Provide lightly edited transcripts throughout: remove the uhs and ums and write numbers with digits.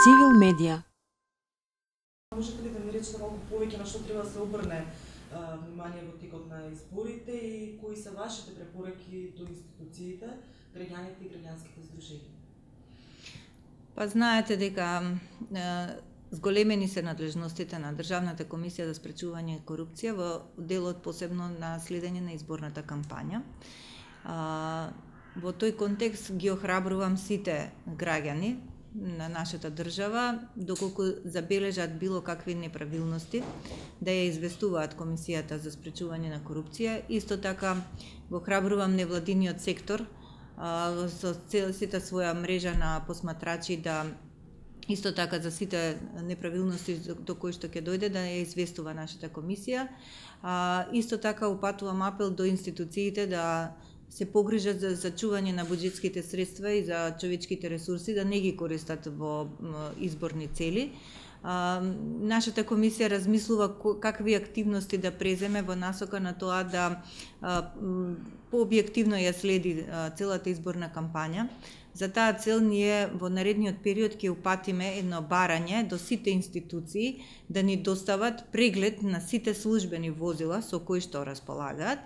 Цивил медија. Можете ли да ми речете малку повеќе на што треба да се обрне внимание во текот на изборите и кои се вашите препораки до институциите, граѓаните и граѓанските здруженија? Па знаете дека зголемени се надлежностите на Државната комисија за спречување корупција во делот посебно на следење на изборната кампања. Во тој контекст ги охрабрувам сите граѓани на нашата држава, доколку забележат било какви неправилности, да ја известуваат Комисијата за спречување на корупција. Исто така го охрабрувам невладиниот сектор со сите своја мрежа на посматрачи да исто така за сите неправилности до кои што ќе дојде да ја известува нашата комисија. Исто така упатувам апел до институциите да се погрижат за зачување на буџетските средства и за човечките ресурси, да не ги користат во изборни цели. Нашата комисија размислува какви активности да преземе во насока на тоа да пообјективно ја следи целата изборна кампања. За таа цел ние во наредниот период ќе упатиме едно барање до сите институции да ни достават преглед на сите службени возила со кои што располагаат,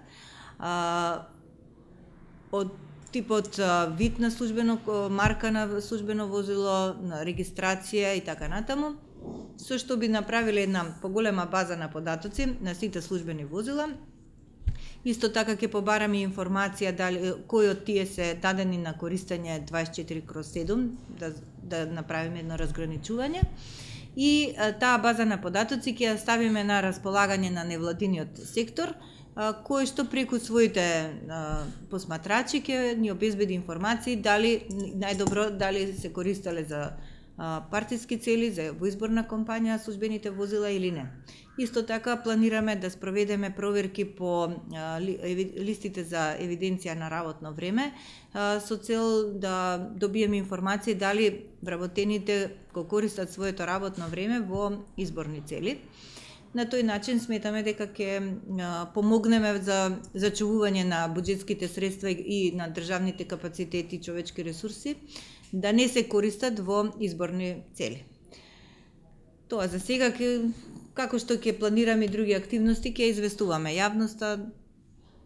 од типот вид на службено, марка на службено возило, на регистрација и така натаму, со што би направиле една поголема база на податоци на сите службени возила. Исто така ќе побараме информација дали кои од тие се дадени на користење 24/7, да направиме едно разграничување. И таа база на податоци ќе ја ставиме на располагање на невладиниот сектор, кој што преку своите посматрачи ќе ни обезбеди информации дали најдобро дали се користеле за партиски цели, за во изборна кампања службените возила или не. Исто така планираме да спроведеме проверки по листите за евиденција на работно време со цел да добиеме информации дали вработените го користат своето работно време во изборни цели. На тој начин сметаме дека ќе помогнеме за зачувување на буџетските средства и на државните капацитети и човечки ресурси да не се користат во изборни цели. Тоа за сега како што ќе планираме други активности, ќе известуваме јавноста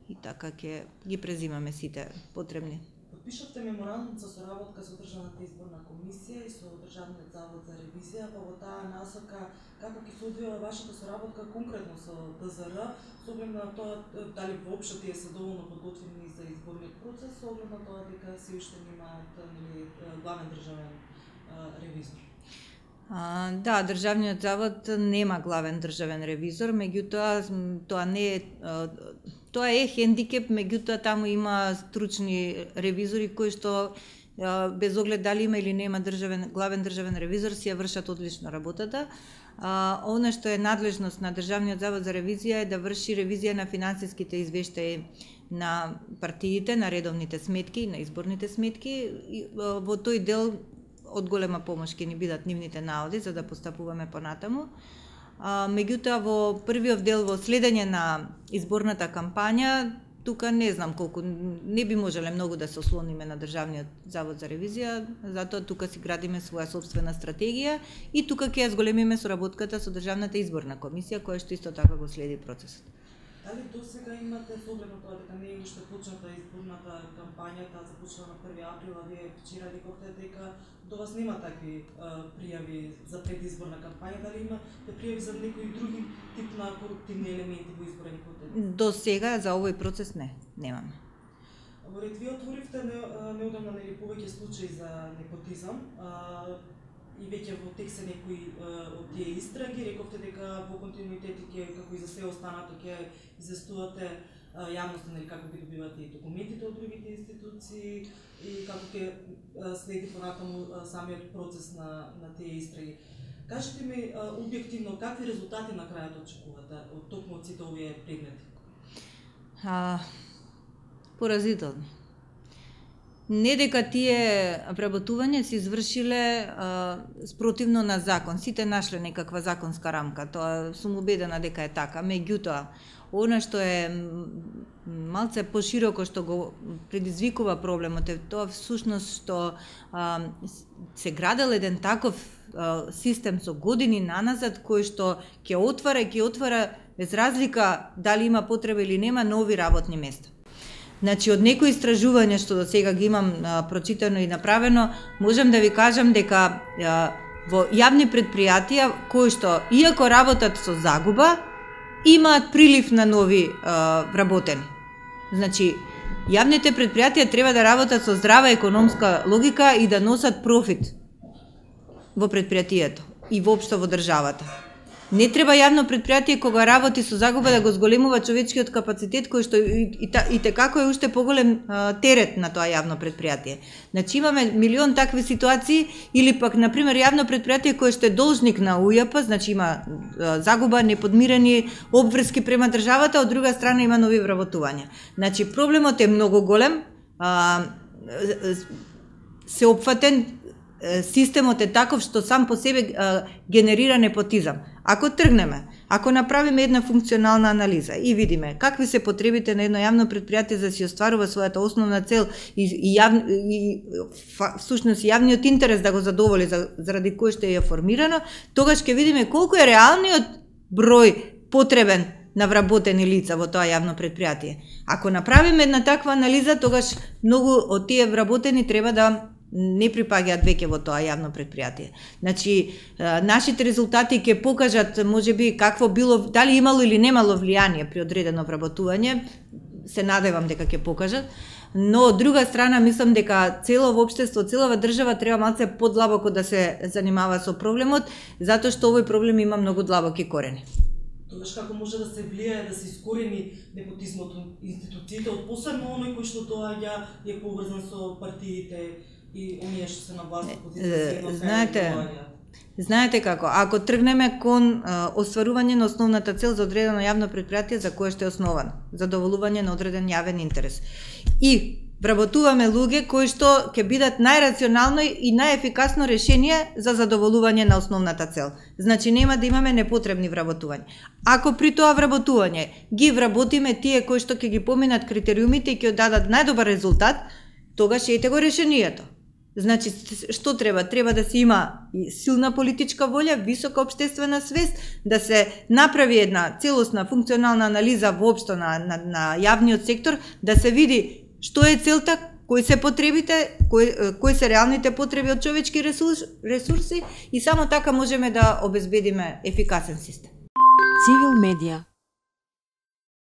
и така ќе ги презимаме сите потребни. Подпишавте меморандум за соработка со Државната изборна комисија и со Државниот завод за ревизија, па во таа насока како ќе се одвива вашата соработка конкретно со ДЗР, со оглед на тоа дали воопшто тие се доволно подготвени за изборниот процес, со оглед на тоа дека се уште немаат главен државен ревизор? Да, Државниот завод нема главен државен ревизор, меѓутоа тоа е хендикеп, меѓутоа таму има стручни ревизори кои што без оглед дали има или нема главен државен ревизор си ја вршат одлично работата. Она што е надлежност на Државниот завод за ревизија е да врши ревизија на финансиските извештаи на партиите, на редовните сметки, на изборните сметки. Во тој дел од голема помош ќе ни бидат нивните наоди за да постапуваме понатаму. Меѓутоа во првиот дел во следење на изборната кампања, тука не знам колку, не би можеле многу да се ослониме на Државниот завод за ревизија, затоа тука си градиме своја собствена стратегија и тука ќе ја зголемиме соработката со Државната изборна комисија, која што исто така го следи процесот. Дали до сега имате, со оглед на тоа дека не е уште почната изборната кампања, таа започна на 1 април, а вие вчера рековте дека до вас нема такви пријави за предизборна кампања, дали имате пријави за некои други тип на коруптивни елементи во изборен процес? До сега за овој процес немаме. Во ред, вие отворивте неодамна повеќе случаи за непотизам, и веќе во тек се некои од тие истраги, рековте дека во континуитет ќе, како и за се останато, ќе известувате јавноста, како ги добивате и документите од другите институции и како ќе следи понатаму самиот процес на тие истраги. Кажете ми објективно какви резултати на крајот очекувате од токму од сите овие предмети? Поразителни. Не дека тие вработувања се извршиле спротивно на закон. Сите нашле некаква законска рамка. Тоа сум убедена дека е така. Меѓутоа, она што е малце пошироко што го предизвикува проблемот е тоа всушност што се градел еден таков систем со години наназад кој што ќе отвара без разлика дали има потреба или нема нови работни места. Значи, од некои истражувања што до сега ги имам прочитано и направено, можам да ви кажам дека во јавни предпријатија кои што иако работат со загуба, имаат прилив на нови вработени. Значи, јавните предпријатија треба да работат со здрава економска логика и да носат профит во предпријатието и воопшто во државата. Не треба јавно предпријатие кога работи со загуба да го зголемува човечкиот капацитет кој што и текако е уште поголем терет на тоа јавно предпријатие. Значи имаме милион такви ситуации или пак на пример јавно предпријатие кое што е должник на УЈП, значи има загуба, неподмирени обврски према државата, од друга страна има нови вработувања. Значи проблемот е многу голем, сеопфатен, системот е таков што сам по себе генерира непотизам. Ако тргнеме, ако направиме една функционална анализа и видиме какви се потребите на едно јавно предпријатие за да си остварува својата основна цел и всушност јавниот интерес да го задоволи заради кој што е формирано, тогаш ќе видиме колку е реалниот број потребен на вработени лица во тоа јавно предпријатие. Ако направиме една таква анализа, тогаш многу од тие вработени треба да не припаѓаат веќе во тоа јавно предпријатие. Значи, нашите резултати ќе покажат можеби какво било, дали имало или немало влијание при одредено вработување, се надевам дека ќе покажат, но од друга страна мислам дека цело општество, целава држава треба малце подлабоко да се занимава со проблемот, затоа што овој проблем има многу длабоки корени. Тогаш како може да се влијае да се искорени непотизмот во институциите, од посебно оној кој што доаѓа и е поврзан со партиите и оние што се на власт позиција. Знаете како, ако тргнеме кон остварување на основната цел за одредено јавно предпријатие за кое што е основано, задоволување на одреден јавен интерес. И вработуваме луѓе кои што ќе бидат најрационално и најефикасно решение за задоволување на основната цел. Значи нема да имаме непотребни вработувања. Ако при тоа вработување ги вработиме тие кои што ќе ги поминат критериумите и ќе дадат најдобар резултат, тогаш ете го решението. Значи, што треба? Треба да се има силна политичка волја, висока општествена свест, да се направи една целосна функционална анализа воопшто на јавниот сектор, да се види што е целта, кои се потребите, кои се реалните потреби од човечки ресурси и само така можеме да обезбедиме ефикасен систем. Цивил медија